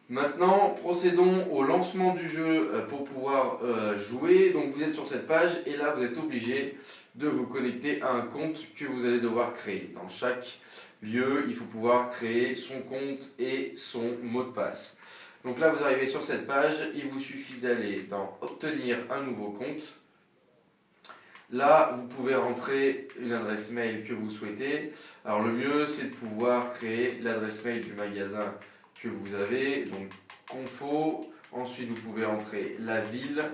Maintenant, procédons au lancement du jeu pour pouvoir jouer. Donc vous êtes sur cette page et là vous êtes obligé de vous connecter à un compte que vous allez devoir créer. Dans chaque lieu, il faut pouvoir créer son compte et son mot de passe. Donc là vous arrivez sur cette page, il vous suffit d'aller dans obtenir un nouveau compte. Là, vous pouvez rentrer une adresse mail que vous souhaitez. Alors le mieux, c'est de pouvoir créer l'adresse mail du magasin que vous avez, donc Confo. Ensuite, vous pouvez entrer la ville.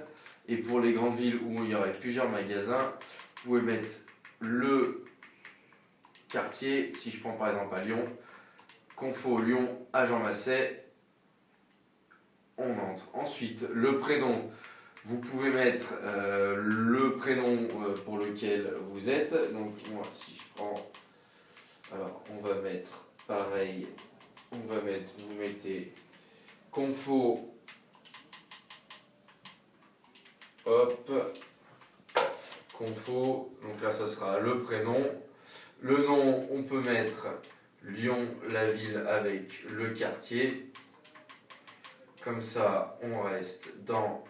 Et pour les grandes villes où il y aurait plusieurs magasins, vous pouvez mettre le quartier. Si je prends par exemple à Lyon, Confo Lyon à Jean Massé, on entre. Ensuite, le prénom. Vous pouvez mettre le prénom pour lequel vous êtes. Donc moi, si je prends, alors on va mettre pareil. Vous mettez Confo, hop, Confo. Donc là, ça sera le prénom. Le nom, on peut mettre Lyon, la ville avec le quartier. Comme ça, on reste dans.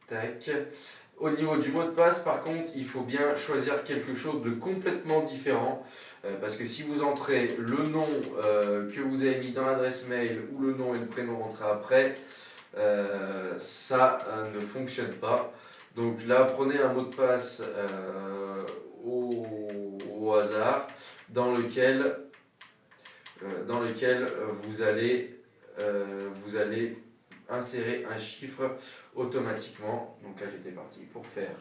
Tac. Au niveau du mot de passe, par contre, il faut bien choisir quelque chose de complètement différent. Parce que si vous entrez le nom que vous avez mis dans l'adresse mail ou le nom et le prénom rentrés après, ça ne fonctionne pas. Donc là, prenez un mot de passe au hasard dans lequel vous allez insérer un chiffre automatiquement. Donc là j'étais parti pour faire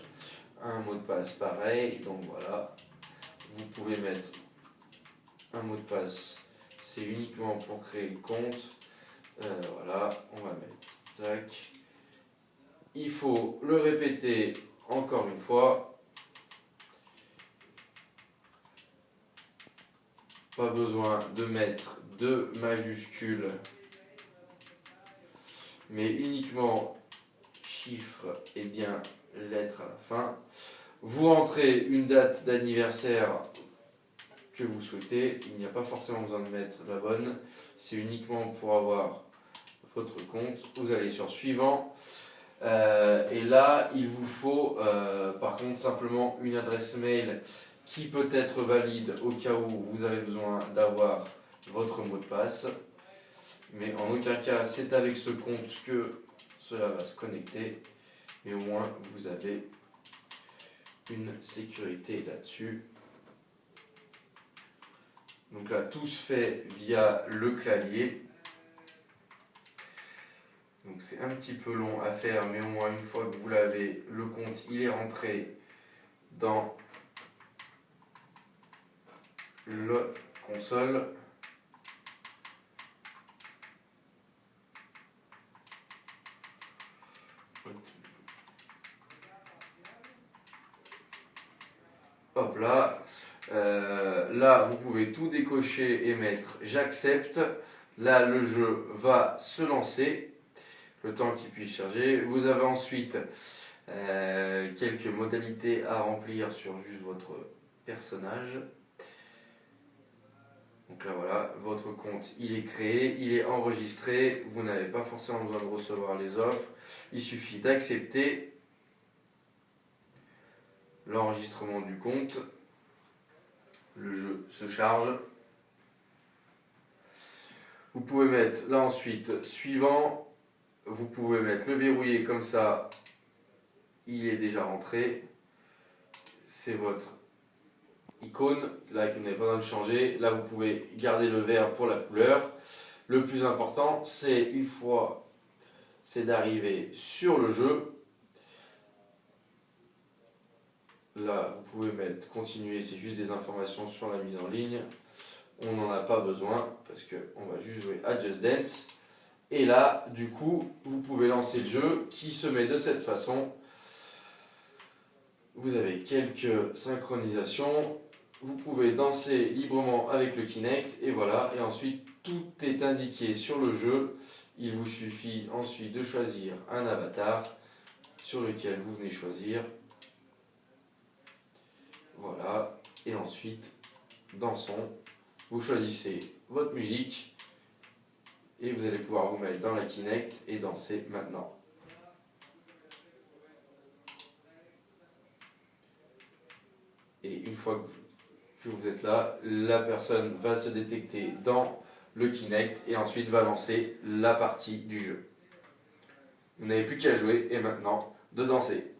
un mot de passe pareil. Donc voilà, vous pouvez mettre un mot de passe, c'est uniquement pour créer le compte. Voilà, on va mettre tac. Il faut le répéter encore une fois. Pas besoin de mettre de majuscules, mais uniquement chiffre et bien lettre à la fin. Vous rentrez une date d'anniversaire que vous souhaitez. Il n'y a pas forcément besoin de mettre la bonne. C'est uniquement pour avoir votre compte. Vous allez sur suivant. Et là, il vous faut par contre simplement une adresse mail qui peut être valide au cas où vous avez besoin d'avoir votre mot de passe. Mais en aucun cas, c'est avec ce compte que cela va se connecter. Mais au moins, vous avez une sécurité là-dessus. Donc là, tout se fait via le clavier. Donc c'est un petit peu long à faire, mais au moins une fois que vous l'avez, le compte il est rentré dans le console. Hop là. Là, vous pouvez tout décocher et mettre j'accepte. Là, le jeu va se lancer, le temps qu'il puisse charger. Vous avez ensuite quelques modalités à remplir sur juste votre personnage. Donc là voilà, votre compte il est créé, il est enregistré, vous n'avez pas forcément besoin de recevoir les offres, il suffit d'accepter l'enregistrement du compte, le jeu se charge. Vous pouvez mettre là ensuite suivant, vous pouvez mettre le verrouillé comme ça, il est déjà rentré, c'est votre icône, là que vous n'avez pas besoin de changer. Là vous pouvez garder le vert pour la couleur. Le plus important c'est une fois c'est d'arriver sur le jeu. Là vous pouvez mettre continuer, c'est juste des informations sur la mise en ligne. On n'en a pas besoin parce qu'on va juste jouer à Just Dance. Et là du coup vous pouvez lancer le jeu qui se met de cette façon. Vous avez quelques synchronisations. Vous pouvez danser librement avec le Kinect et voilà, et ensuite tout est indiqué sur le jeu. Il vous suffit ensuite de choisir un avatar sur lequel vous venez choisir. Voilà, et ensuite dansons. Vous choisissez votre musique Et vous allez pouvoir vous mettre dans la Kinect et danser maintenant. Et une fois que vous êtes là, la personne va se détecter dans le Kinect et ensuite va lancer la partie du jeu. Vous n'avez plus qu'à jouer et maintenant de danser.